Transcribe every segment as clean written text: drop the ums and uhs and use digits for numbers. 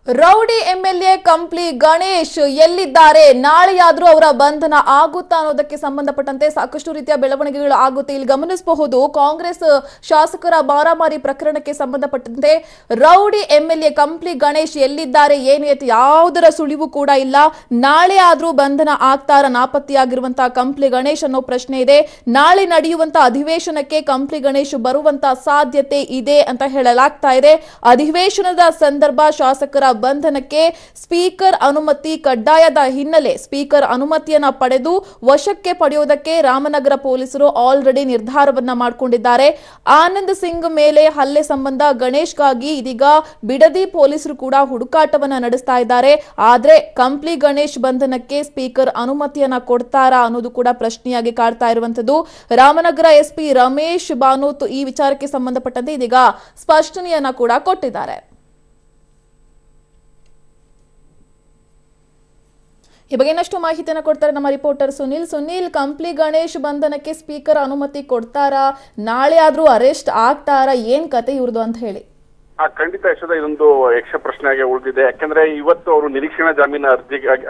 Rowdy MLA Kampli Ganesh ಎಲ್ಲಿದ್ದಾರೆ? ನಾಳೆಯಾದ್ರೂ ಅವರ ಬಂಧನ ಆಗುತ್ತಾ ಅನ್ನೋದಕ್ಕೆ ಸಂಬಂಧಪಟ್ಟಂತೆ ಸಾಕಷ್ಟು ರೀತಿಯ ಬೆಳವಣಿಗೆಗಳು ಆಗುತ್ತೆ. ಇಲ್ಲಿ ಗಮನಿಸಬಹುದು, ಕಾಂಗ್ರೆಸ್ ಶಾಸಕರ ಮಾರಾಮಾರಿ ಪ್ರಕರಣಕ್ಕೆ ಸಂಬಂಧಪಟ್ಟಂತೆ ರೌಡಿ ಎಂಎಲ್ಎ ಕಂಪ್ಲಿ ಗಣೇಶ್ ಎಲ್ಲಿದ್ದಾರೆ ಏನು ಯಾವುದರ ಸುಳಿವು ಕೂಡ ಇಲ್ಲ. ನಾಳೆ ಆದ್ರೂ ಬಂಧನ ಆಗ್ತಾರ ನಾಪತ್ತೆಯಾಗಿರುವಂತಹ ಕಂಪ್ಲಿ ಗಣೇಶ್ ಅನ್ನೋ ಪ್ರಶ್ನೆ ಇದೆ. ನಾಳೆ ನಡೆಯುವಂತಹ ಅಧಿವೇಶನಕ್ಕೆ ಕಂಪ್ಲಿ ಗಣೇಶ್ ಬರುವಂತಹ ಸಾಧ್ಯತೆ ಇದೆ ಅಂತ ಹೇಳಲಾಗ್ತಾ ಇದೆ. ಅಧಿವೇಶನದ ಸಂದರ್ಭ ಶಾಸಕರ ಬಂಧನಕ್ಕೆ ಸ್ಪೀಕರ್ ಅನುಮತಿ ಕಡ್ಡಾಯದ ಹಿನ್ನೆಲೆ ಸ್ಪೀಕರ್ ಅನುಮತಿಯನ್ನ ಪಡೆದು ವಶಕ್ಕೆ ಪಡೆಯುವುದಕ್ಕೆ ರಾಮನಗರ ಪೊಲೀಸರು ಆಲ್ರೆಡಿ ನಿರ್ಧಾರವನ್ನ ಮಾಡಿಕೊಂಡಿದ್ದಾರೆ. ಆನಂದ್ ಸಿಂಗ್ ಮೇಲೆ ಹಲ್ಲೆ ಸಂಬಂಧ ಗಣೇಶ್ಗಾಗಿ ಇದೀಗ ಬಿಡದಿ ಪೊಲೀಸರು ಕೂಡ ಹುಡುಕಾಟವನ್ನ ನಡೆಸ್ತಾ ಇದ್ದಾರೆ. ಆದ್ರೆ ಕಂಪ್ಲಿ ಗಣೇಶ್ ಬಂಧನಕ್ಕೆ ಸ್ಪೀಕರ್ ಅನುಮತಿಯನ್ನ ಕೊಡ್ತಾರಾ ಅನ್ನೋದು ಕೂಡ ಪ್ರಶ್ನೆಯಾಗಿ ಕಾಡ್ತಾ ಇರುವಂತದ್ದು. ರಾಮನಗರ ಎಸ್ಪಿ ರಮೇಶ್ ಬಾನೂತ್ ಈ ವಿಚಾರಕ್ಕೆ ಸಂಬಂಧಪಟ್ಟಂತೆ ಇದೀಗ ಸ್ಪಷ್ಟನೆಯನ್ನ ಕೂಡ ಕೊಟ್ಟಿದ್ದಾರೆ. ಈ ಬಗ್ಗೆ ಇನ್ನಷ್ಟು ಮಾಹಿತಿಯನ್ನು ಕೊಡ್ತಾರೆ ನಮ್ಮ ರಿಪೋರ್ಟರ್ ಸುನಿಲ್. ಕಂಪ್ಲಿ ಗಣೇಶ್ ಬಂಧನಕ್ಕೆ ಸ್ಪೀಕರ್ ಅನುಮತಿ ಕೊಡ್ತಾರಾ? ನಾಳೆ ಆದ್ರೂ ಅರೆಸ್ಟ್ ಆಗ್ತಾರಾ? ಏನ್ ಕತೆ ಇವ್ರದು ಅಂತ ಹೇಳಿ. ಖಂಡಿತ ಯಶೋಧ, ಇದೊಂದು ಯಕ್ಷ ಪ್ರಶ್ನೆಯಾಗಿ ಉಳಿದಿದೆ. ಯಾಕಂದ್ರೆ ಇವತ್ತು ಅವರು ನಿರೀಕ್ಷಣಾ ಜಾಮೀನು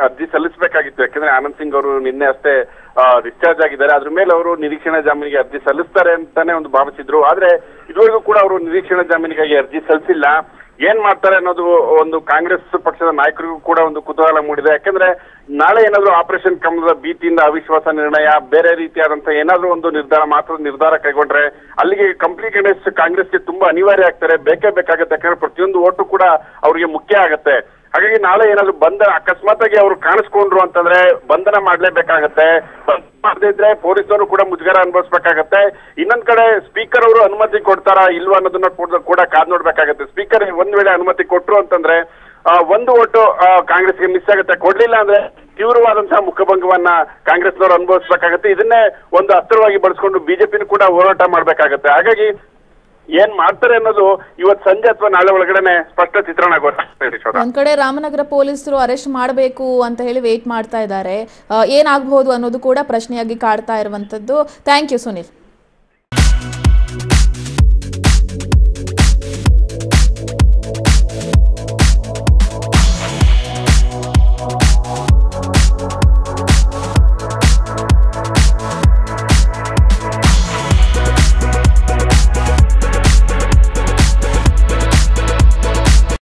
ಅರ್ಜಿ ಸಲ್ಲಿಸಬೇಕಾಗಿತ್ತು. ಯಾಕಂದ್ರೆ ಆನಂದ್ ಸಿಂಗ್ ಅವರು ನಿನ್ನೆ ಅಷ್ಟೇ ಡಿಸ್ಚಾರ್ಜ್ ಆಗಿದ್ದಾರೆ. ಅದ್ರ ಮೇಲೆ ಅವರು ನಿರೀಕ್ಷಣಾ ಜಾಮೀನಿಗೆ ಅರ್ಜಿ ಸಲ್ಲಿಸ್ತಾರೆ ಅಂತಾನೆ ಒಂದು ಭಾವಿಸಿದ್ರು. ಆದ್ರೆ ಇದುವರೆಗೂ ಕೂಡ ಅವರು ನಿರೀಕ್ಷಣಾ ಜಾಮೀನಿಗಾಗಿ ಅರ್ಜಿ ಸಲ್ಲಿಸಿಲ್ಲ. ಏನ್ ಮಾಡ್ತಾರೆ ಅನ್ನೋದು ಒಂದು ಕಾಂಗ್ರೆಸ್ ಪಕ್ಷದ ನಾಯಕರಿಗೂ ಕೂಡ ಒಂದು ಕುತೂಹಲ ಮೂಡಿದೆ. ಯಾಕಂದ್ರೆ ನಾಳೆ ಏನಾದ್ರು ಆಪರೇಷನ್ ಕಮಲದ ಭೀತಿಯಿಂದ ಅವಿಶ್ವಾಸ ನಿರ್ಣಯ ಬೇರೆ ರೀತಿಯಾದಂತಹ ಏನಾದ್ರೂ ಒಂದು ನಿರ್ಧಾರ ಕೈಗೊಂಡ್ರೆ ಅಲ್ಲಿಗೆ ಕಂಪ್ಲಿ ಗಣೇಶ್ ಕಾಂಗ್ರೆಸ್ಗೆ ತುಂಬಾ ಅನಿವಾರ್ಯ ಆಗ್ತಾರೆ, ಬೇಕೇ ಬೇಕಾಗುತ್ತೆ. ಯಾಕಂದ್ರೆ ಪ್ರತಿಯೊಂದು ಓಟು ಕೂಡ ಅವ್ರಿಗೆ ಮುಖ್ಯ ಆಗತ್ತೆ. ಹಾಗಾಗಿ ನಾಳೆ ಏನಾದ್ರು ಅಕಸ್ಮಾತ್ ಆಗಿ ಅವರು ಕಾಣಿಸ್ಕೊಂಡ್ರು ಅಂತಂದ್ರೆ ಬಂಧನ ಮಾಡ್ಲೇಬೇಕಾಗತ್ತೆ. ಮಾಡದೇ ಇದ್ರೆ ಪೊಲೀಸರು ಕೂಡ ಮುಜುಗರ ಅನುಭವಿಸಬೇಕಾಗತ್ತೆ. ಇನ್ನೊಂದ್ ಕಡೆ ಸ್ಪೀಕರ್ ಅವರು ಅನುಮತಿ ಕೊಡ್ತಾರಾ ಇಲ್ವಾ ಅನ್ನೋದನ್ನ ಕೂಡ ಕಾದ್ ನೋಡ್ಬೇಕಾಗತ್ತೆ. ಸ್ಪೀಕರ್ ಒಂದ್ ವೇಳೆ ಅನುಮತಿ ಕೊಟ್ರು ಅಂತಂದ್ರೆ ಒಂದು ಓಟು ಕಾಂಗ್ರೆಸ್ಗೆ ಮಿಸ್ ಆಗುತ್ತೆ. ಕೊಡ್ಲಿಲ್ಲ ಅಂದ್ರೆ ತೀವ್ರವಾದಂತಹ ಮುಖಭಂಗವನ್ನ ಕಾಂಗ್ರೆಸ್ನವರು ಅನುಭವಿಸಬೇಕಾಗತ್ತೆ. ಇದನ್ನೇ ಒಂದು ಅಸ್ತ್ರವಾಗಿ ಬಳಸ್ಕೊಂಡು ಬಿಜೆಪಿನೂ ಕೂಡ ಹೋರಾಟ ಮಾಡ್ಬೇಕಾಗತ್ತೆ. ಹಾಗಾಗಿ ಏನ್ ಮಾಡ್ತಾರೆ ಅನ್ನೋದು ಇವತ್ತು ಸಂಜೆ ಅಥವಾ ನಾಳೆ ಒಳಗಡೆ ಸ್ಪಷ್ಟ ಚಿತ್ರಣ ಗೊತ್ತಾಗ್ತದೆ. ಒಂದ್ ಕಡೆ ರಾಮನಗರ ಪೊಲೀಸರು ಅರೆಸ್ಟ್ ಮಾಡಬೇಕು ಅಂತ ಹೇಳಿ ವೇಟ್ ಮಾಡ್ತಾ ಇದ್ದಾರೆ. ಏನಾಗಬಹುದು ಅನ್ನೋದು ಕೂಡ ಪ್ರಶ್ನೆಯಾಗಿ ಕಾಡ್ತಾ ಇರುವಂತದ್ದು. Thank you Sunil.